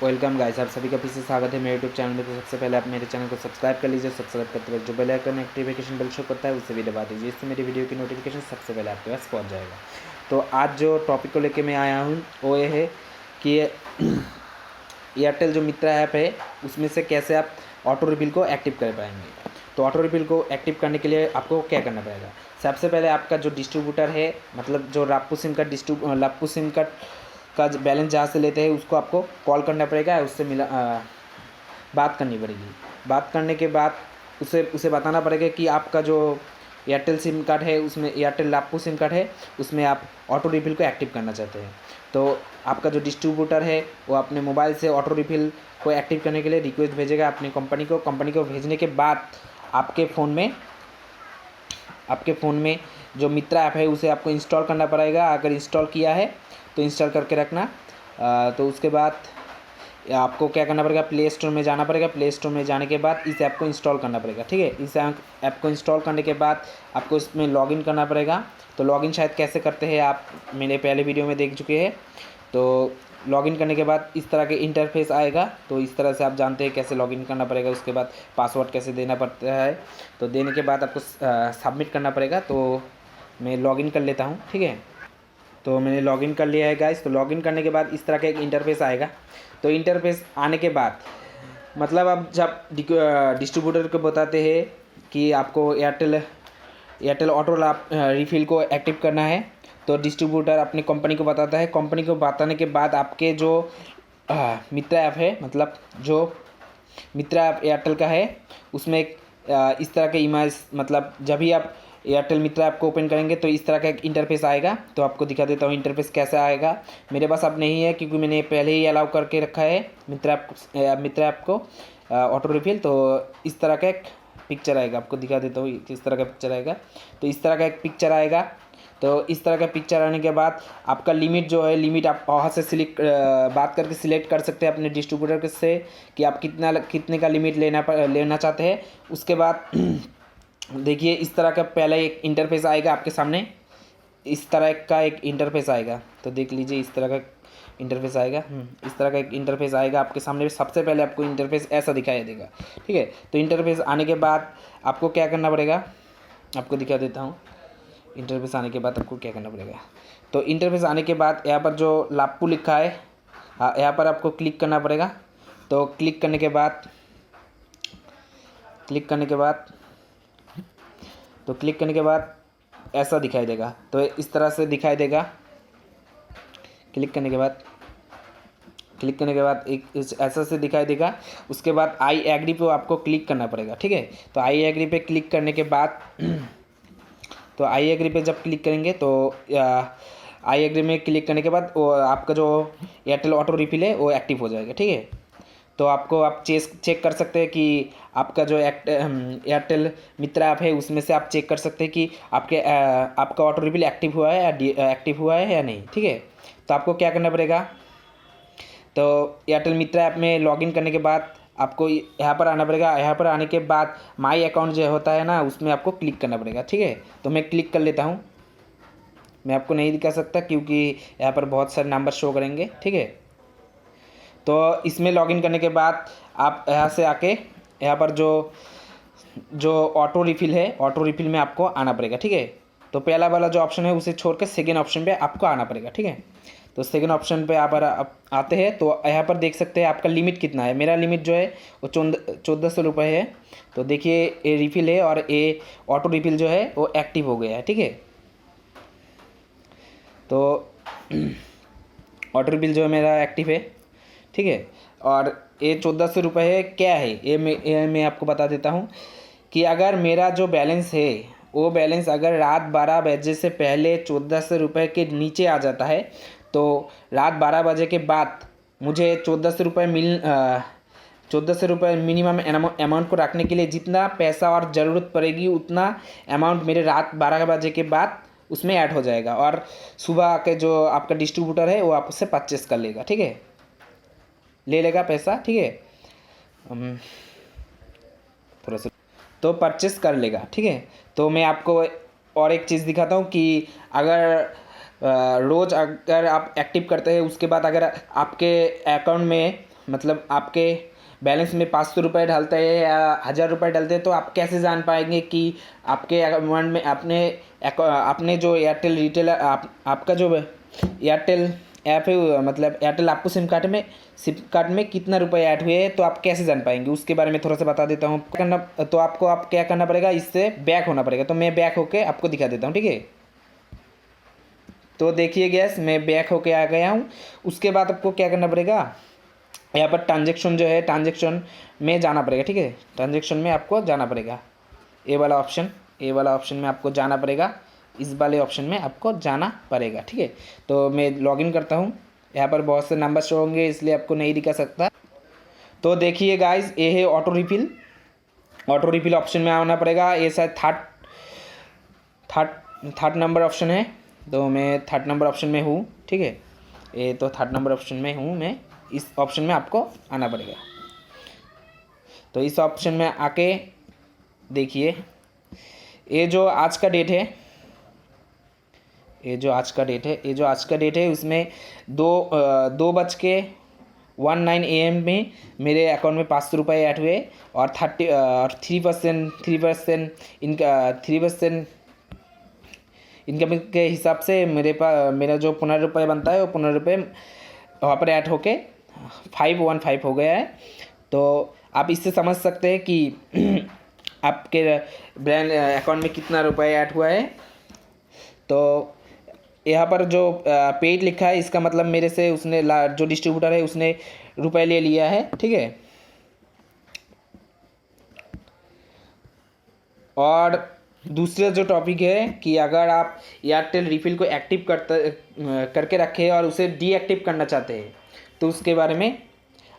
Welcome guys, आप सभी का फिर से स्वागत है मेरे यूट्यूब चैनल में। तो सबसे पहले आप मेरे चैनल को सब्सक्राइब कर लीजिए। सब्सक्राइब करते वक्त जो bell icon notification bell show करता है उससे भी दबा दीजिए, इससे मेरी वीडियो की नोटिफिकेशन सबसे पहले आपके पास पहुंच जाएगा। तो आज जो टॉपिक को लेकर मैं आया हूँ वो ये है कि एयरटेल जो मित्रा ऐप है उसमें से कैसे आप ऑटो रिफिल को एक्टिव कर पाएंगे। तो ऑटो रिफिल को एक्टिव करने के लिए आपको क्या करना पड़ेगा। सबसे पहले आपका जो डिस्ट्रीब्यूटर है, मतलब जो लाप्पू सिम का बैलेंस जहाँ से लेते हैं उसको आपको कॉल करना पड़ेगा, उससे बात करनी पड़ेगी। बात करने के बाद उसे बताना पड़ेगा कि आपका जो एयरटेल सिम कार्ड है उसमें, एयरटेल लाप्पू सिम कार्ड है उसमें आप ऑटो रिफिल को एक्टिव करना चाहते हैं। तो आपका जो डिस्ट्रीब्यूटर है वो अपने मोबाइल से ऑटो रिफिल को एक्टिव करने के लिए रिक्वेस्ट भेजेगा अपनी कंपनी को भेजने के बाद आपके फ़ोन में जो मित्रा ऐप है उसे आपको इंस्टॉल करना पड़ेगा। अगर इंस्टॉल किया है तो इंस्टॉल करके रखना। तो उसके बाद आपको क्या करना पड़ेगा, प्ले स्टोर में जाना पड़ेगा। प्ले स्टोर में जाने के बाद इस ऐप को इंस्टॉल करना पड़ेगा, ठीक है। इस ऐप को इंस्टॉल करने के बाद आपको इसमें लॉगिन करना पड़ेगा। तो लॉगिन शायद कैसे करते हैं आप मेरे पहले वीडियो में देख चुके हैं। तो लॉगिन करने के बाद इस तरह के इंटरफेस आएगा। तो इस तरह से आप जानते हैं कैसे लॉगिन करना पड़ेगा। उसके बाद पासवर्ड कैसे देना पड़ता है। तो देने के बाद आपको सबमिट करना पड़ेगा। तो मैं लॉगिन कर लेता हूँ, ठीक है। तो मैंने लॉगिन कर लिया है गाइस। तो लॉगिन करने के बाद इस तरह का एक इंटरफेस आएगा। तो इंटरफेस आने के बाद मतलब आप जब डिस्ट्रीब्यूटर को बताते हैं कि आपको एयरटेल ऑटो रिफिल को एक्टिव करना है, तो डिस्ट्रीब्यूटर अपनी कंपनी को बताता है। कंपनी को बताने के बाद आपके जो मित्रा ऐप है, मतलब जो मित्रा ऐप एयरटेल का है उसमें एक इस तरह के इमेज, मतलब जब भी आप एयरटेल मित्रा ऐप को ओपन करेंगे तो इस तरह का एक इंटरफेस आएगा। तो आपको दिखा देता हूँ इंटरफेस कैसा आएगा। मेरे पास अब नहीं है क्योंकि मैंने पहले ही अलाउ करके रखा है मित्रा ऐप को ऑटो रिफिल। तो इस तरह का एक पिक्चर आएगा, आपको दिखा देता हूँ किस तरह का पिक्चर आएगा। तो इस तरह का एक पिक्चर आएगा। तो इस तरह का पिक्चर आने के बाद आपका लिमिट जो है, लिमिट आप वहाँ से बात करके सिलेक्ट कर सकते हैं अपने डिस्ट्रीब्यूटर से कि आप कितने का लिमिट लेना चाहते हैं। उसके बाद देखिए इस तरह का पहला एक इंटरफेस आएगा आपके सामने। इस तरह का एक इंटरफेस आएगा। तो देख लीजिए इस तरह का इंटरफेस आएगा। इस तरह का एक इंटरफेस आएगा आपके सामने। सबसे पहले आपको इंटरफेस ऐसा दिखाई देगा, ठीक है। तो इंटरफेस आने के बाद आपको क्या करना पड़ेगा, आपको दिखा देता हूँ। इंटरफेस आने के बाद आपको क्या करना पड़ेगा। तो इंटरफेस आने के बाद यहाँ पर जो लाप्पू लिखा है, हाँ, यहाँ पर आपको क्लिक करना पड़ेगा। तो क्लिक करने के बाद ऐसा दिखाई देगा। तो इस तरह से दिखाई देगा। क्लिक करने के बाद एक ऐसा से दिखाई देगा। उसके बाद आई एग्री पे आपको क्लिक करना पड़ेगा, ठीक है। तो आई एग्री पे क्लिक करने के बाद तो आई एग्री पे जब क्लिक करेंगे तो आई एग्री में क्लिक करने के बाद वो आपका जो एयरटेल ऑटो रिफिल है वो एक्टिव हो जाएगा, ठीक है। तो आप चेक कर सकते हैं कि आपका जो एयरटेल मित्रा ऐप है उसमें से आप चेक कर सकते हैं कि आपका ऑटो रिफिल एक्टिव हुआ है या नहीं, ठीक है। तो आपको क्या करना पड़ेगा, तो एयरटेल मित्रा ऐप में लॉगिन करने के बाद आपको यहाँ पर आना पड़ेगा। यहाँ पर आने के बाद माई अकाउंट जो होता है ना, उसमें आपको क्लिक करना पड़ेगा, ठीक है। तो मैं क्लिक कर लेता हूँ। मैं आपको नहीं दिखा सकता क्योंकि यहाँ पर बहुत सारे नंबर शो करेंगे, ठीक है। तो इसमें लॉगिन करने के बाद आप यहाँ से आके यहाँ पर जो ऑटो रिफिल है, ऑटो रिफिल में आपको आना पड़ेगा, ठीक है। तो पहला वाला जो ऑप्शन है उसे छोड़ के सेकेंड ऑप्शन पे आपको आना पड़ेगा, ठीक है। तो सेकेंड ऑप्शन पे आप आते हैं तो यहाँ पर देख सकते हैं आपका लिमिट कितना है। मेरा लिमिट जो है वो 1400 रुपये है। तो देखिए ये रिफिल है और ये ऑटो रिफिल जो है वो एक्टिव हो गया है, ठीक है। तो ऑटो रिफिल जो है मेरा एक्टिव है, ठीक है। और ये 1400 रुपये है। क्या है ये मैं आपको बता देता हूँ कि अगर मेरा जो बैलेंस है वो बैलेंस अगर रात 12 बजे से पहले 1400 रुपये के नीचे आ जाता है, तो रात 12 बजे के बाद मुझे 1400 रुपये मिनिमम अमाउंट को रखने के लिए जितना पैसा और ज़रूरत पड़ेगी उतना अमाउंट मेरे रात 12 बजे के बाद उसमें ऐड हो जाएगा। और सुबह के जो आपका डिस्ट्रीब्यूटर है वो आपसे परचेस कर लेगा, ठीक है, ले लेगा पैसा, ठीक है। थोड़ा सा तो परचेस कर लेगा, ठीक है। तो मैं आपको और एक चीज़ दिखाता हूँ कि अगर रोज़ अगर आप एक्टिव करते हैं उसके बाद अगर आपके अकाउंट में मतलब आपके बैलेंस में 500 रुपये डालते हैं या 1000 रुपये डालते हैं, तो आप कैसे जान पाएंगे कि आपके अकाउंट में आपने जो एयरटेल रिटेल आपका जो एयरटेल ऐप है, मतलब एयरटेल आपको सिम कार्ड में कितना रुपये ऐड हुए हैं, तो आप कैसे जान पाएंगे उसके बारे में थोड़ा सा बता देता हूँ। करना तो आपको आप क्या करना पड़ेगा, इससे बैक होना पड़ेगा। तो मैं बैक होके आपको दिखा देता हूँ, ठीक है। तो देखिए गैस, मैं बैक होके आ गया हूँ। उसके बाद आपको क्या करना पड़ेगा, यहाँ पर ट्रांजेक्शन जो है, ट्रांजेक्शन में जाना पड़ेगा, ठीक है। ट्रांजेक्शन में आपको जाना पड़ेगा, ये वाला ऑप्शन में आपको जाना पड़ेगा, इस वाले ऑप्शन में आपको जाना पड़ेगा, ठीक है। तो मैं लॉगिन करता हूँ। यहाँ पर बहुत से नंबर शो होंगे, इसलिए आपको नहीं दिखा सकता। तो देखिए गाइस, ये है ऑटो रिफिल ऑप्शन में आना पड़ेगा। ये शायद थर्ड नंबर ऑप्शन है, तो मैं थर्ड नंबर ऑप्शन में हूँ, ठीक है। ये तो थर्ड नंबर ऑप्शन में हूँ मैं, इस ऑप्शन में आपको आना पड़ेगा। तो इस ऑप्शन में आके देखिए, ये जो आज का डेट है, उसमें 2:19 AM में मेरे अकाउंट में 500 रुपये ऐड हुए, और 3% इनकम के हिसाब से मेरा जो 15 रुपये बनता है, वो 15 रुपये वहाँ पर ऐड होके 515 हो गया है। तो आप इससे समझ सकते हैं कि आपके ब्रांड अकाउंट में कितना रुपये ऐड हुआ है। तो यहाँ पर जो पेड लिखा है, इसका मतलब मेरे से उसने जो डिस्ट्रीब्यूटर है उसने रुपए ले लिया है, ठीक है। और दूसरा जो टॉपिक है कि अगर आप एयरटेल रिफिल को एक्टिव करके रखे और उसे डीएक्टिव करना चाहते हैं, तो उसके बारे में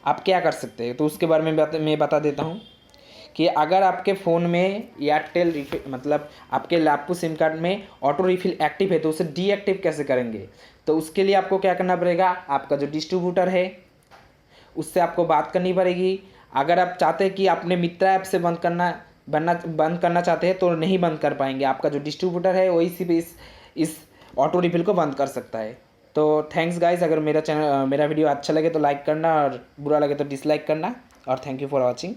आप क्या कर सकते हैं, तो उसके बारे में मैं बता देता हूँ कि अगर आपके फ़ोन में एयरटेल रिफिल, मतलब आपके लैपटॉप सिम कार्ड में ऑटो रिफिल एक्टिव है, तो उसे डीएक्टिव कैसे करेंगे। तो उसके लिए आपको क्या करना पड़ेगा, आपका जो डिस्ट्रीब्यूटर है उससे आपको बात करनी पड़ेगी। अगर आप चाहते हैं कि अपने मित्रा ऐप से बंद करना चाहते हैं, तो नहीं बंद कर पाएंगे। आपका जो डिस्ट्रीब्यूटर है वही सिर्फ इस ऑटो रिफिल को बंद कर सकता है। तो थैंक्स गाइस, अगर मेरा वीडियो अच्छा लगे तो लाइक करना, और बुरा लगे तो डिसलाइक करना, और थैंक यू फॉर वॉचिंग।